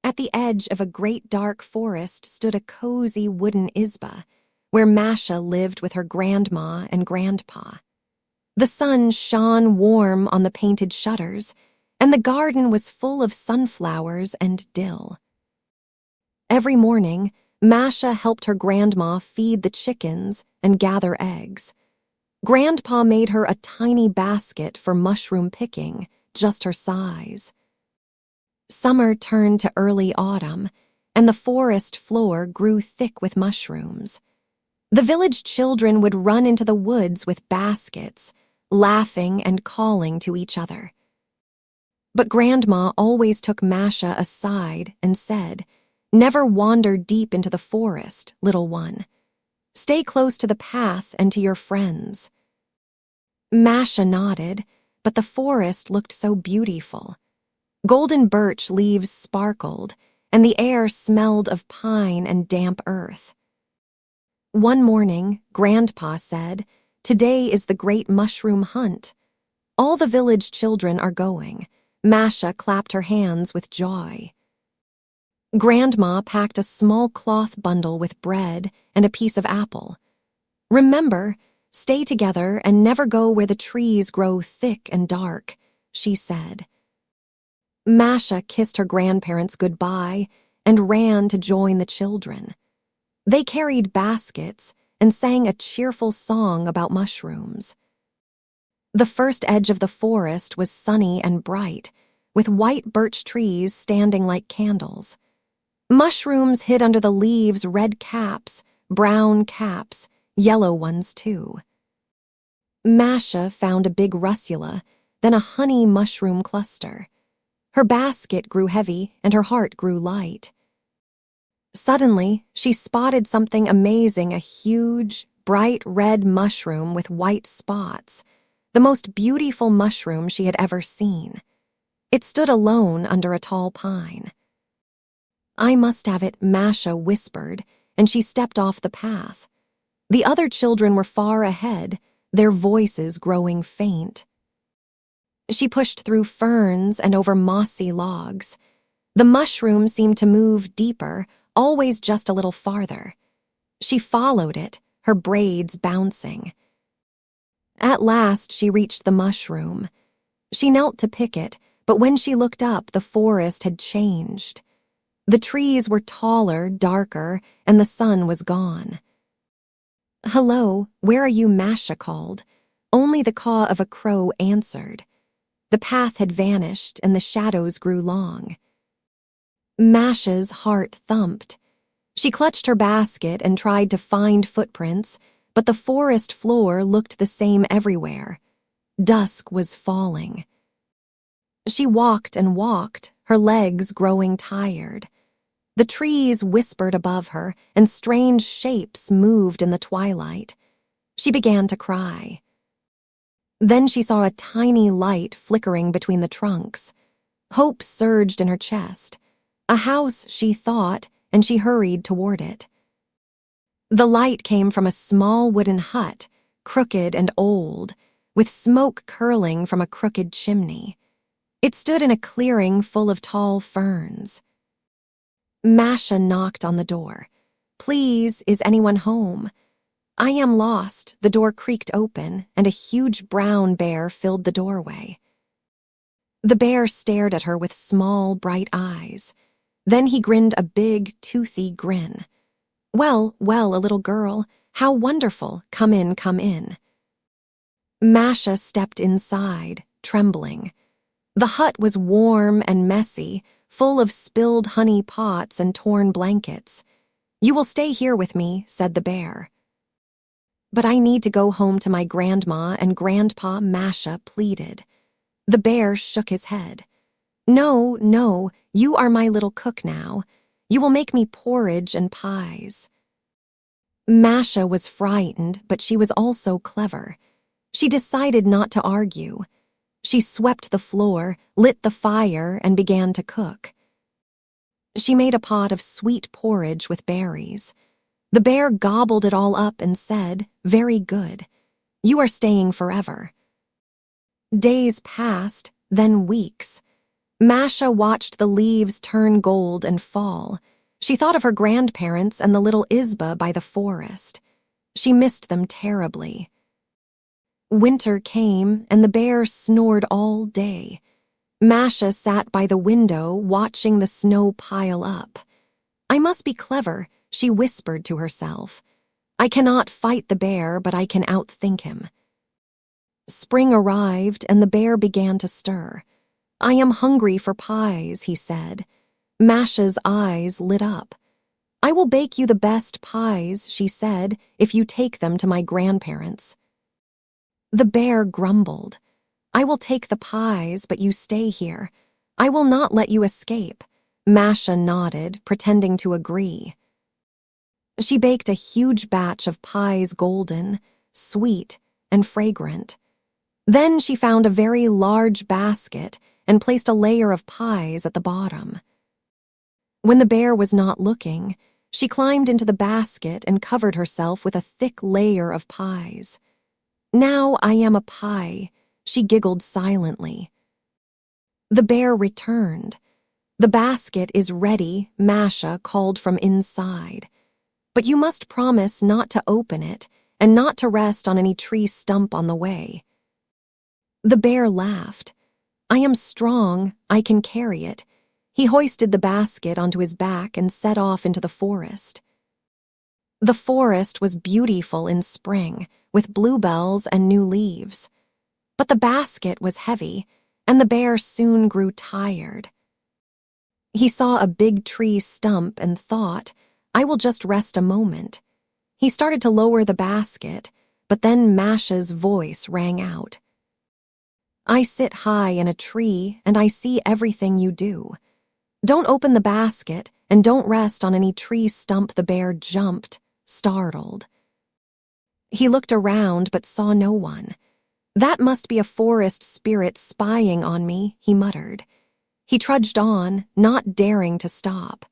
At the edge of a great dark forest stood a cozy wooden izba, where Masha lived with her grandma and grandpa. The sun shone warm on the painted shutters, and the garden was full of sunflowers and dill. Every morning, Masha helped her grandma feed the chickens and gather eggs. Grandpa made her a tiny basket for mushroom picking, just her size. Summer turned to early autumn, and the forest floor grew thick with mushrooms. The village children would run into the woods with baskets, laughing and calling to each other. But Grandma always took Masha aside and said, "Never wander deep into the forest, little one. Stay close to the path and to your friends." Masha nodded, but the forest looked so beautiful. Golden birch leaves sparkled, and the air smelled of pine and damp earth. One morning, Grandpa said, "Today is the great mushroom hunt. All the village children are going." Masha clapped her hands with joy. Grandma packed a small cloth bundle with bread and a piece of apple. "Remember, stay together and never go where the trees grow thick and dark," she said. Masha kissed her grandparents goodbye and ran to join the children. They carried baskets and sang a cheerful song about mushrooms. The first edge of the forest was sunny and bright, with white birch trees standing like candles. Mushrooms hid under the leaves red caps, brown caps, yellow ones too. Masha found a big russula, then a honey mushroom cluster. Her basket grew heavy and her heart grew light. Suddenly, she spotted something amazing, a huge, bright red mushroom with white spots, the most beautiful mushroom she had ever seen. It stood alone under a tall pine. "I must have it," Masha whispered, and she stepped off the path. The other children were far ahead, their voices growing faint. She pushed through ferns and over mossy logs. The mushroom seemed to move deeper, always just a little farther. She followed it, her braids bouncing. At last she reached the mushroom. She knelt to pick it, but when she looked up, the forest had changed. The trees were taller, darker, and the sun was gone. "Hello, where are you?" Masha called. Only the caw of a crow answered. The path had vanished and the shadows grew long. Masha's heart thumped. She clutched her basket and tried to find footprints, but the forest floor looked the same everywhere. Dusk was falling. She walked and walked, her legs growing tired. The trees whispered above her, and strange shapes moved in the twilight. She began to cry. Then she saw a tiny light flickering between the trunks. Hope surged in her chest. A house, she thought, and she hurried toward it. The light came from a small wooden hut, crooked and old, with smoke curling from a crooked chimney. It stood in a clearing full of tall ferns. Masha knocked on the door. "Please, is anyone home?" "I am lost." The door creaked open, and a huge brown bear filled the doorway. The bear stared at her with small, bright eyes. Then he grinned a big, toothy grin. Well, a little girl. How wonderful. Come in, come in." Masha stepped inside, trembling. The hut was warm and messy, full of spilled honey pots and torn blankets. "You will stay here with me," said the bear. "But I need to go home to my grandma and grandpa," Masha pleaded. The bear shook his head. No, you are my little cook now. You will make me porridge and pies." Masha was frightened, but she was also clever. She decided not to argue. She swept the floor, lit the fire, and began to cook. She made a pot of sweet porridge with berries. The bear gobbled it all up and said, "Very good. You are staying forever." Days passed, then weeks. Masha watched the leaves turn gold and fall. She thought of her grandparents and the little Isba by the forest. She missed them terribly. Winter came, and the bear snored all day. Masha sat by the window, watching the snow pile up. "I must be clever," she whispered to herself. "I cannot fight the bear, but I can outthink him." Spring arrived, and the bear began to stir. "I am hungry for pies," he said. Masha's eyes lit up. "I will bake you the best pies," she said, "if you take them to my grandparents." The bear grumbled. "I will take the pies, but you stay here. I will not let you escape." Masha nodded, pretending to agree. She baked a huge batch of pies, golden, sweet, and fragrant. Then she found a very large basket and placed a layer of pies at the bottom. When the bear was not looking, she climbed into the basket and covered herself with a thick layer of pies. "Now I am a pie," she giggled silently. The bear returned. "The basket is ready," Masha called from inside. "But you must promise not to open it and not to rest on any tree stump on the way." The bear laughed. "I am strong, I can carry it." He hoisted the basket onto his back and set off into the forest. The forest was beautiful in spring, with bluebells and new leaves. But the basket was heavy, and the bear soon grew tired. He saw a big tree stump and thought, "I will just rest a moment." He started to lower the basket, but then Masha's voice rang out. "I sit high in a tree, and I see everything you do. Don't open the basket, and don't rest on any tree stump." The bear jumped, startled. He looked around but saw no one. "That must be a forest spirit spying on me," he muttered. He trudged on, not daring to stop.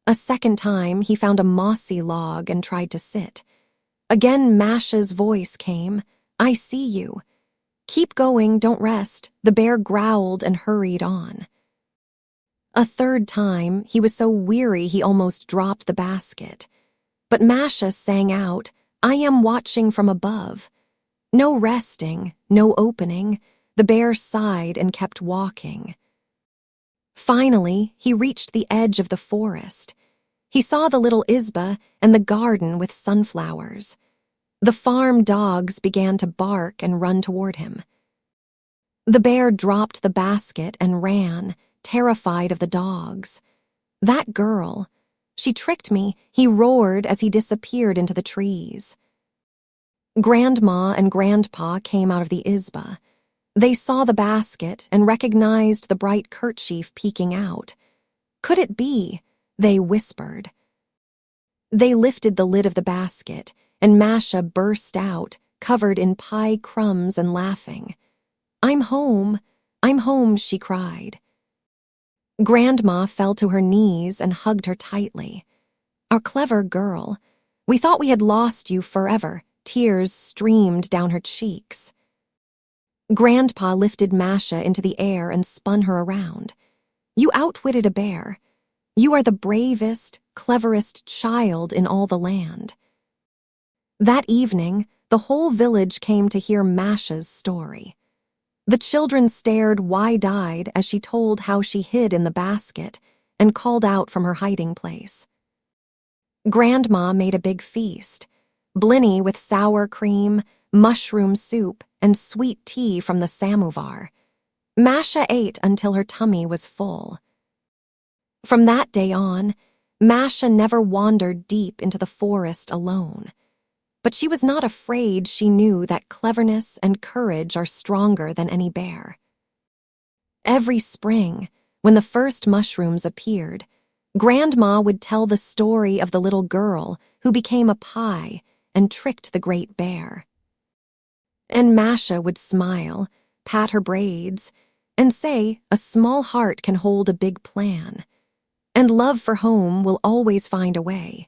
A second time, he found a mossy log and tried to sit. Again, Masha's voice came. "I see you. Keep going, don't rest." The bear growled and hurried on. A third time, he was so weary he almost dropped the basket. But Masha sang out, "I am watching from above." No resting, no opening. The bear sighed and kept walking. Finally, he reached the edge of the forest. He saw the little Isba and the garden with sunflowers. The farm dogs began to bark and run toward him. The bear dropped the basket and ran, terrified of the dogs. "That girl, she tricked me," he roared as he disappeared into the trees. Grandma and Grandpa came out of the Isba. They saw the basket and recognized the bright kerchief peeking out. "Could it be?" they whispered. They lifted the lid of the basket, and Masha burst out, covered in pie crumbs and laughing. I'm home," she cried. Grandma fell to her knees and hugged her tightly. "Our clever girl. We thought we had lost you forever." Tears streamed down her cheeks. Grandpa lifted Masha into the air and spun her around. "You outwitted a bear. You are the bravest, cleverest child in all the land." That evening, the whole village came to hear Masha's story. The children stared wide-eyed as she told how she hid in the basket and called out from her hiding place. Grandma made a big feast. Blinny with sour cream, mushroom soup, and sweet tea from the samovar. Masha ate until her tummy was full. From that day on, Masha never wandered deep into the forest alone. But she was not afraid. She knew that cleverness and courage are stronger than any bear. Every spring, when the first mushrooms appeared, Grandma would tell the story of the little girl who became a pie and tricked the great bear. And Masha would smile, pat her braids, and say a small heart can hold a big plan, and love for home will always find a way.